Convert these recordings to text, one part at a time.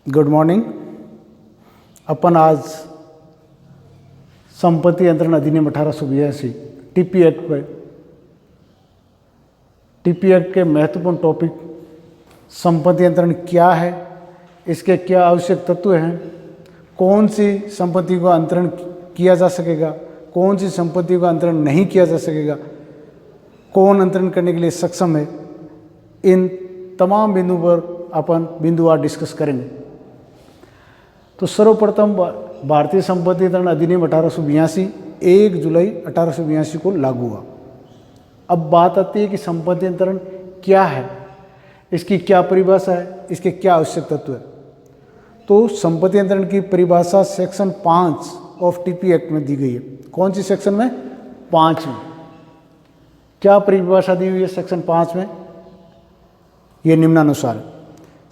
Good morning. अपन आज संपत्ति अंतरण अधिनियम 1882 टीपी एक्ट के महत्वपूर्ण टॉपिक संपत्ति अंतरण क्या है, इसके क्या आवश्यक तत्व हैं, कौन सी संपत्ति का अंतरण किया जा सकेगा, कौन सी संपत्ति का अंतरण नहीं किया जा सकेगा, कौन अंतरण करने के लिए सक्षम है, इन तमाम बिंदुओं पर अपन बिंदुवार डिस्कस करेंगे। तो सर्वप्रथम भारतीय संपत्ति अंतरण अधिनियम 1882 1 जुलाई 1882 को लागू हुआ। अब बात आती है कि संपत्ति अंतरण क्या है, इसकी क्या परिभाषा है, इसके क्या आवश्यक तत्व है। तो संपत्ति अंतरण की परिभाषा सेक्शन 5 ऑफ टीपी एक्ट में दी गई है। कौन सी सेक्शन में? 5 में। क्या परिभाषा दी हुई है सेक्शन 5 में? ये निम्नानुसार है।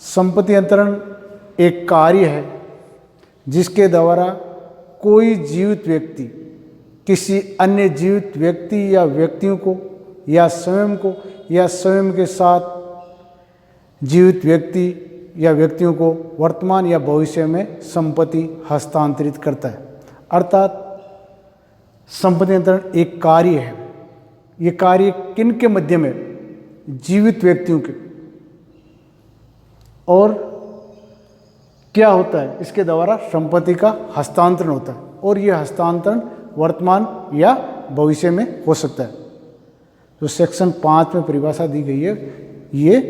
संपत्ति अंतरण एक कार्य है जिसके द्वारा कोई जीवित व्यक्ति किसी अन्य जीवित व्यक्ति या व्यक्तियों को या स्वयं के साथ जीवित व्यक्ति या व्यक्तियों को वर्तमान या भविष्य में संपत्ति हस्तांतरित करता है। अर्थात संपत्ति अंतरण एक कार्य है। ये कार्य किन के मध्य में? जीवित व्यक्तियों के। और क्या होता है? इसके द्वारा संपत्ति का हस्तांतरण होता है और यह हस्तांतरण वर्तमान या भविष्य में हो सकता है। जो सेक्शन 5 में परिभाषा दी गई है, ये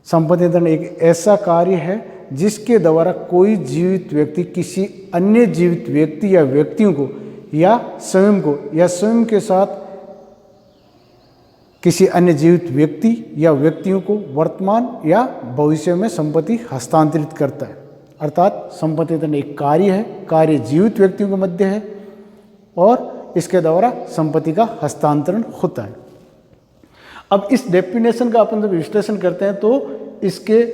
संपत्ति अंतरण एक ऐसा कार्य है जिसके द्वारा कोई जीवित व्यक्ति किसी अन्य जीवित व्यक्ति या व्यक्तियों को या स्वयं के साथ किसी अन्य जीवित व्यक्ति या व्यक्तियों को वर्तमान या भविष्य में संपत्ति हस्तांतरित करता है। अर्थात संपत्ति अंतरण एक कार्य है, कार्य जीवित व्यक्तियों के मध्य है और इसके द्वारा संपत्ति का हस्तांतरण होता है। अब इस डेफिनेशन का अपन जब विश्लेषण करते हैं तो इसके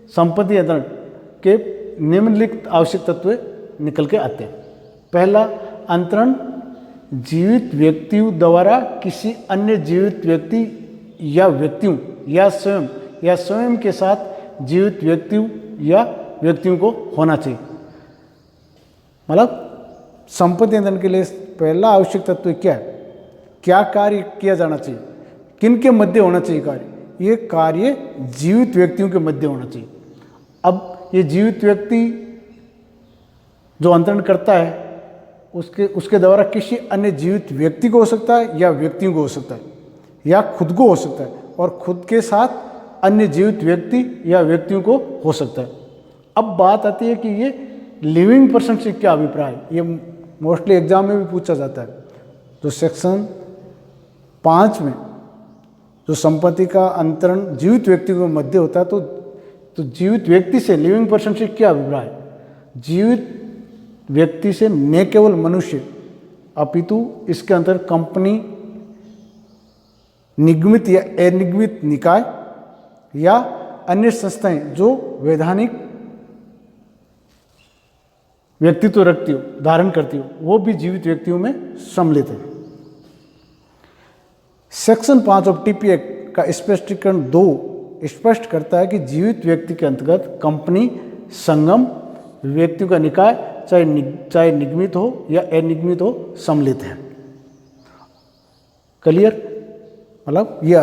संपत्ति अंतरण के निम्नलिखित आवश्यक तत्व निकल के आते हैं। पहला, अंतरण जीवित व्यक्तियों द्वारा किसी अन्य जीवित व्यक्ति या व्यक्तियों या स्वयं के साथ जीवित व्यक्तियों या व्यक्तियों को होना चाहिए। मतलब संपत्ति अंतरण के लिए पहला आवश्यक तत्व क्या है? क्या कार्य किया जाना चाहिए, किन के मध्य होना चाहिए कार्य? ये कार्य जीवित व्यक्तियों के मध्य होना चाहिए। अब ये जीवित व्यक्ति जो अंतरण करता है उसके द्वारा किसी अन्य जीवित व्यक्ति को हो सकता है या व्यक्तियों को हो सकता है या खुद को हो सकता है और खुद के साथ अन्य जीवित व्यक्ति या व्यक्तियों को हो सकता है। अब बात आती है कि ये लिविंग पर्सन से क्या अभिप्राय है। ये मोस्टली एग्जाम में भी पूछा जाता है। तो सेक्शन 5 में जो संपत्ति का अंतरण जीवित व्यक्ति के मध्य होता है तो जीवित व्यक्ति से, लिविंग पर्सन से क्या अभिप्राय है? जीवित व्यक्ति से न केवल मनुष्य अपितु इसके अंदर कंपनी, निगमित या अनिगमित निकाय या अन्य संस्थाएं जो वैधानिक व्यक्तित्व रखती हो, धारण करती हो, वो भी जीवित व्यक्तियों में सम्मिलित है। सेक्शन 5 ऑफ टीपी एक्ट का स्पष्टीकरण 2 स्पष्ट करता है कि जीवित व्यक्ति के अंतर्गत कंपनी, संगम, व्यक्तियों का निकाय चाहे निगमित हो या अनिगमित हो सम्मिलित है। क्लियर? मतलब यह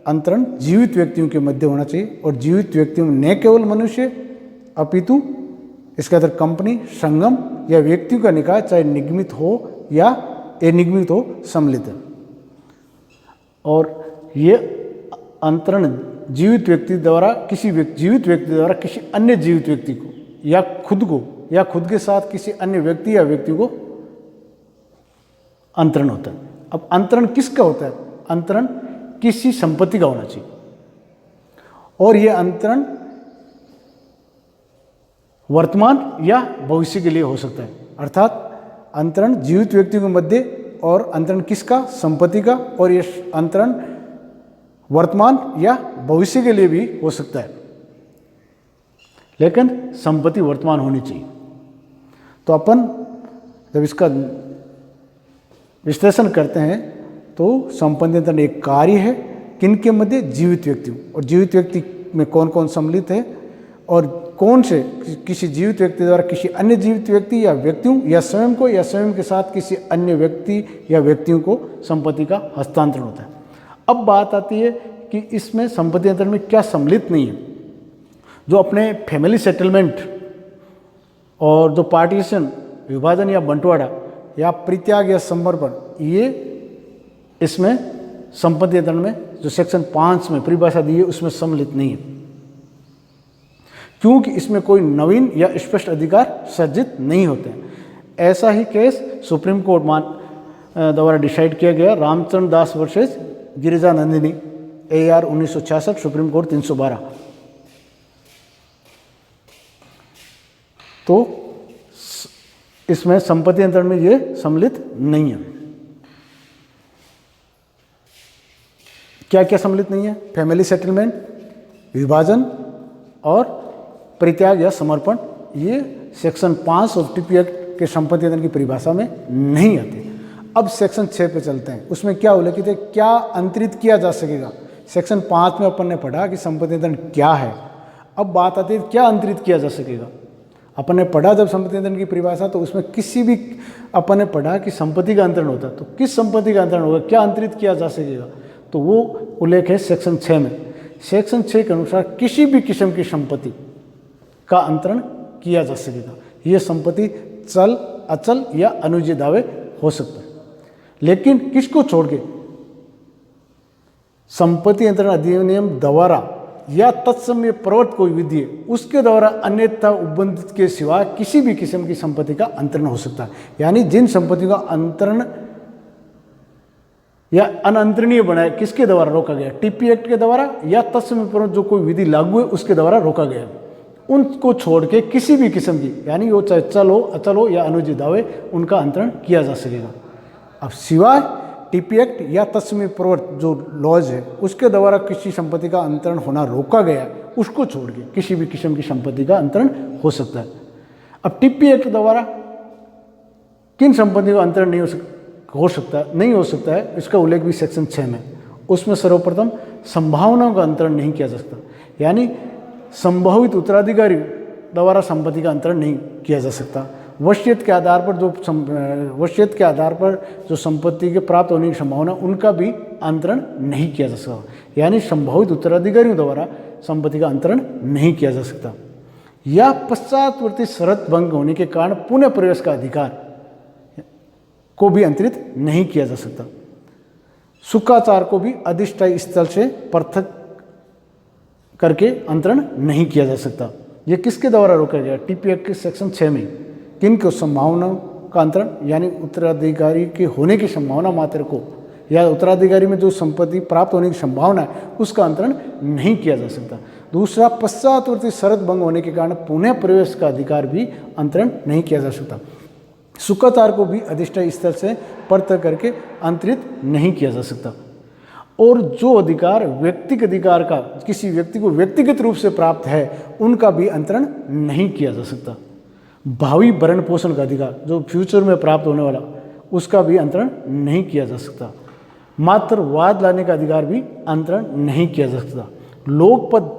अंतरण जीवित व्यक्तियों के मध्य होना चाहिए और जीवित व्यक्तियों में न केवल मनुष्य अपितु इसके अंदर कंपनी, संगम या व्यक्तियों का निकाय चाहे निगमित हो या अनिगमित हो सम्मिलित है। और ये अंतरण जीवित व्यक्ति द्वारा किसी अन्य जीवित व्यक्ति को या खुद को या खुद के साथ किसी अन्य व्यक्ति या व्यक्ति को अंतरण होता है। अब अंतरण किसका होता है? अंतरण किसी संपत्ति का होना चाहिए और यह अंतरण वर्तमान या भविष्य के लिए हो सकता है। अर्थात अंतरण जीवित व्यक्तियों के मध्य और अंतरण किसका? संपत्ति का। और यह अंतरण वर्तमान या भविष्य के लिए भी हो सकता है, लेकिन संपत्ति वर्तमान होनी चाहिए। तो अपन जब इसका विश्लेषण करते हैं तो संपत्ति अंतरण एक कार्य है किन के मध्य? जीवित व्यक्तियों। और जीवित व्यक्ति में कौन कौन सम्मिलित है और कौन से किसी जीवित व्यक्ति द्वारा किसी अन्य जीवित व्यक्ति या व्यक्तियों या स्वयं को या स्वयं के साथ किसी अन्य व्यक्ति या व्यक्तियों को संपत्ति का हस्तांतरण होता है। अब बात आती है कि इसमें संपत्ति अंतरण में क्या सम्मिलित नहीं है। जो अपने फैमिली सेटलमेंट और जो पार्टीशन विभाजन या बंटवारा या परित्याग या समर्पण, ये इसमें संपत्ति अंतरण में जो सेक्शन 5 में परिभाषा दी है उसमें सम्मिलित नहीं है, क्योंकि इसमें कोई नवीन या स्पष्ट अधिकार सृजित नहीं होते हैं। ऐसा ही केस सुप्रीम कोर्ट द्वारा डिसाइड किया गया Ramchandra Das versus Girija Nandini AR 1966 Supreme Court 312। तो इसमें संपत्ति अंतरण में ये सम्मिलित नहीं है। क्या क्या सम्मिलित नहीं है? फैमिली सेटलमेंट, विभाजन और परित्याग या समर्पण, ये सेक्शन 5 और TP एक्ट के संपत्ति अंतरण की परिभाषा में नहीं आते। अब सेक्शन 6 पे चलते हैं। उसमें क्या उल्लेखित है, क्या अंतरित किया जा सकेगा। सेक्शन 5 में अपन ने पढ़ा कि संपत्ति अंतरण क्या है। अब बात आती है क्या अंतरित किया जा सकेगा। अपन ने पढ़ा जब संपत्ति अंतरण की परिभाषा, तो उसमें किसी भी अपन ने पढ़ा कि संपत्ति का अंतरण होता है, तो किस संपत्ति का अंतरण होगा, क्या अंतरित किया जा सकेगा, तो वो उल्लेख है सेक्शन 6 में। सेक्शन 6 के अनुसार किसी भी किस्म की संपत्ति का अंतरण किया जा सकेगा। ये संपत्ति चल, अचल या अनुज्ञेय दावे हो सकता है, लेकिन किसको छोड़ के, संपत्ति अंतरण अधिनियम द्वारा या तत्समय प्रवर्त कोई विधि है उसके द्वारा अन्यथा उपबंधित के सिवा किसी भी किस्म की संपत्ति का अंतरण हो सकता है। यानी जिन संपत्ति का अंतरण या अनंतरणीय बनाया किसके द्वारा रोका गया, TP एक्ट के द्वारा या तत्समय प्रवर्त जो कोई विधि लागू है उसके द्वारा रोका गया, उनको छोड़ के किसी भी किस्म की, यानी वो चाहे चल हो, अचल हो या अनुज्ञेय दावे, उनका अंतरण किया जा सकेगा। अब सिवाय TP एक्ट या तत्समय प्रवर्त जो लॉज है उसके द्वारा किसी संपत्ति का अंतरण होना रोका गया, उसको छोड़ के किसी भी किस्म की संपत्ति का अंतरण हो सकता है। अब TP एक्ट द्वारा किन संपत्ति का अंतरण नहीं हो सकता है, इसका उल्लेख भी सेक्शन 6 में। उसमें सर्वप्रथम संभावनाओं का अंतरण नहीं किया जा सकता, यानी संभावित उत्तराधिकारी द्वारा संपत्ति का अंतरण नहीं किया जा सकता। वसीयत के आधार पर जो संपत्ति के प्राप्त होने की संभावना, उनका भी अंतरण नहीं किया जा सकता, यानी संभावित उत्तराधिकारियों द्वारा संपत्ति का अंतरण नहीं किया जा सकता। या पश्चातवर्ती शर्त भंग होने के कारण पुनः प्रवेश का अधिकार को भी अंतरित नहीं किया जा सकता। शुक्राचार को भी अधिष्ठायी स्थल से पृथक करके अंतरण नहीं किया जा सकता। ये किसके द्वारा रोका गया, TP एक्ट के सेक्शन 6 में। किन को संभावनाओं का अंतरण, यानी उत्तराधिकारी के होने की संभावना मात्र को या उत्तराधिकारी में जो संपत्ति प्राप्त होने की संभावना है उसका अंतरण नहीं किया जा सकता। दूसरा, पश्चातवर्ती शर्त भंग होने के कारण पुनः प्रवेश का अधिकार भी अंतरण नहीं किया जा सकता। शुक्राचार को भी अधिष्ठायी स्थल से पृथक करके अंतरित नहीं किया जा सकता। और जो अधिकार व्यक्तिगत अधिकार का किसी व्यक्ति को व्यक्तिगत रूप से प्राप्त है उनका भी अंतरण नहीं किया जा सकता। भावी भरण पोषण का अधिकार जो फ्यूचर में प्राप्त होने वाला, उसका भी अंतरण नहीं किया जा सकता। मात्र वाद लाने का अधिकार भी अंतरण नहीं किया जा सकता। लोक पद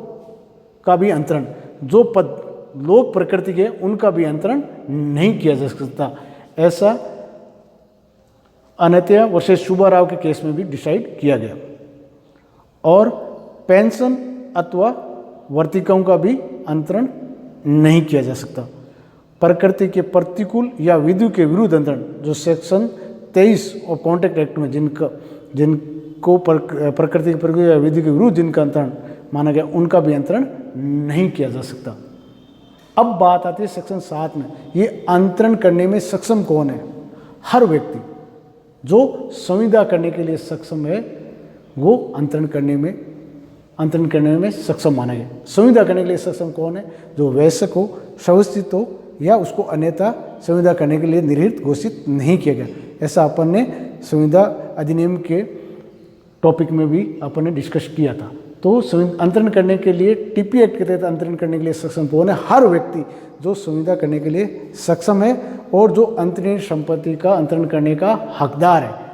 का भी अंतरण, जो पद लोक प्रकृति के उनका भी अंतरण नहीं किया जा सकता। ऐसा अनत्या वर्सेस सुब्बा राव के केस में भी डिसाइड किया गया। और पेंशन अथवा वर्तिकाओं का भी अंतरण नहीं किया जा सकता। प्रकृति के प्रतिकूल या विधि के विरुद्ध अंतरण जो सेक्शन 23 और कॉन्ट्रैक्ट एक्ट में जिनको प्रकृति के प्रतिकूल या विधि के विरुद्ध जिनका अंतरण माना गया, उनका भी अंतरण नहीं किया जा सकता। अब बात आती है सेक्शन 7 में। ये अंतरण करने में सक्षम कौन है? हर व्यक्ति जो संविदा करने के लिए सक्षम है वो अंतरण करने में सक्षम माना गया। संविदा करने के लिए सक्षम कौन है? जो वयस्क हो, सवस्थित हो या उसको अन्यथा संविदा करने के लिए निर्हित घोषित नहीं किया गया। ऐसा अपन ने संविदा अधिनियम के टॉपिक में भी अपन ने डिस्कस किया था। तो अंतरण करने के लिए TP एक्ट के तहत अंतरण करने के लिए सक्षम कौन है? हर व्यक्ति जो संविदा करने के लिए सक्षम है और जो अंतरणीय संपत्ति का अंतरण करने का हकदार है।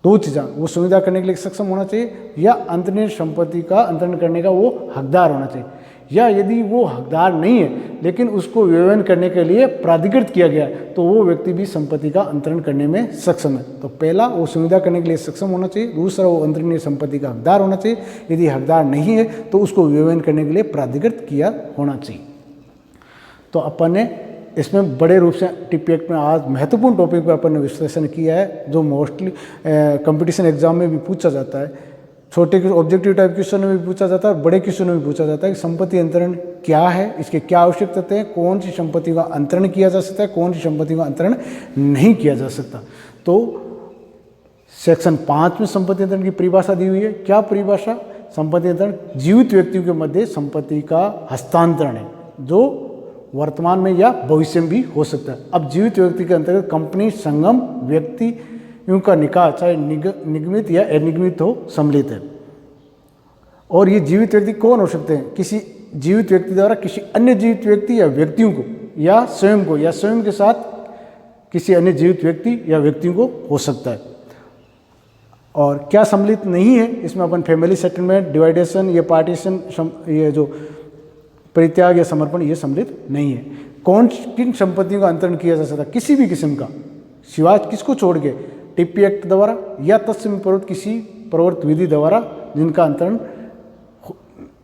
दो चीज़ें, वो संविदा करने के लिए सक्षम होना चाहिए या अंतरणीय संपत्ति का अंतरण करने का वो हकदार होना चाहिए। या यदि वो हकदार नहीं है लेकिन उसको व्यवहार करने के लिए प्राधिकृत किया गया तो वो व्यक्ति भी संपत्ति का अंतरण करने में सक्षम है। तो पहला, वो संविदा करने के लिए सक्षम होना चाहिए। दूसरा, वो अंतरणीय संपत्ति का हकदार होना चाहिए। यदि हकदार नहीं है तो उसको व्यवहार करने के लिए प्राधिकृत किया होना चाहिए। तो अपन ने इसमें बड़े रूप से टीपी एक्ट में आज महत्वपूर्ण टॉपिक पर अपन ने विश्लेषण किया है, जो मोस्टली कंपटीशन एग्जाम में भी पूछा जाता है। छोटे ऑब्जेक्टिव टाइप क्वेश्चन में भी पूछा जाता है और बड़े क्वेश्चन में भी पूछा जाता है कि संपत्ति अंतरण क्या है, इसके क्या आवश्यक तथ्य हैं, कौन सी संपत्ति का अंतरण किया जा सकता है, कौन सी संपत्ति का अंतरण नहीं किया जा सकता। तो सेक्शन 5 में संपत्ति अंतरण की परिभाषा दी हुई है। क्या परिभाषा? संपत्ति अंतरण जीवित व्यक्तियों के मध्य संपत्ति का हस्तांतरण है, जो वर्तमान में या भविष्य में भी हो सकता है। अब जीवित व्यक्ति के अंतर्गत कंपनी, संगम, व्यक्ति का निकाह चाहे निगमित या अनिगमित हो, सम्मिलित है। और ये जीवित व्यक्ति कौन हो सकते हैं? किसी जीवित व्यक्ति द्वारा किसी अन्य जीवित व्यक्ति या व्यक्तियों को, या स्वयं को, या स्वयं के साथ किसी अन्य जीवित व्यक्ति या व्यक्तियों को हो सकता है। और क्या सम्मिलित नहीं है? इसमें अपन फैमिली सेटलमेंट, डिवाइडेशन या पार्टीशन, ये जो परित्याग या समर्पण, ये सम्मिलित नहीं है। कौन किन संपत्तियों का अंतरण किया जा सकता है? किसी भी किस्म का, सिवाय किसको छोड़ के? टीपी एक्ट द्वारा या तत्सम प्रवृत्त किसी प्रवृत्त विधि द्वारा जिनका अंतरण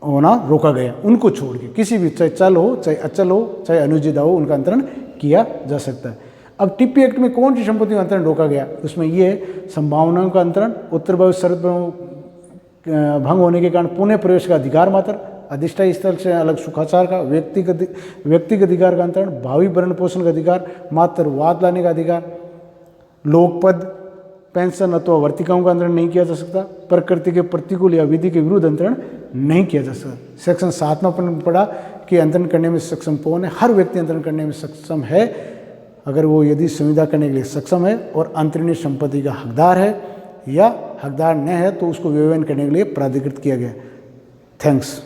होना रोका गया, उनको छोड़ के किसी भी, चाहे चल हो, चाहे अचल हो, चाहे अनुजिदा हो, उनका अंतरण किया जा सकता है। अब टीपी एक्ट में कौन सी संपत्ति का अंतरण रोका गया? उसमें ये है संभावनाओं का अंतरण, उत्तर शर्त भंग होने के कारण पुनः प्रवेश का अधिकार मात्र, अधिष्ठायी स्थल से अलग सुखाचार का, व्यक्तिगत अधिकार का अंतरण, भावी भरण पोषण का अधिकार, मात्र वाद लाने का अधिकार, लोकपद, पेंशन अथवा वर्तिकाओं का अंतरण नहीं किया जा सकता, प्रकृति के प्रतिकूल या विधि के विरुद्ध अंतरण नहीं किया जा सकता। सेक्शन 7 में अपन पढ़ा कि अंतरण करने में सक्षम कौन है? हर व्यक्ति अंतरण करने में सक्षम है अगर वो यदि संविदा करने के लिए सक्षम है और अंतरणीय संपत्ति का हकदार है, या हकदार न है तो उसको व्यवहार करने के लिए प्राधिकृत किया गया। थैंक्स।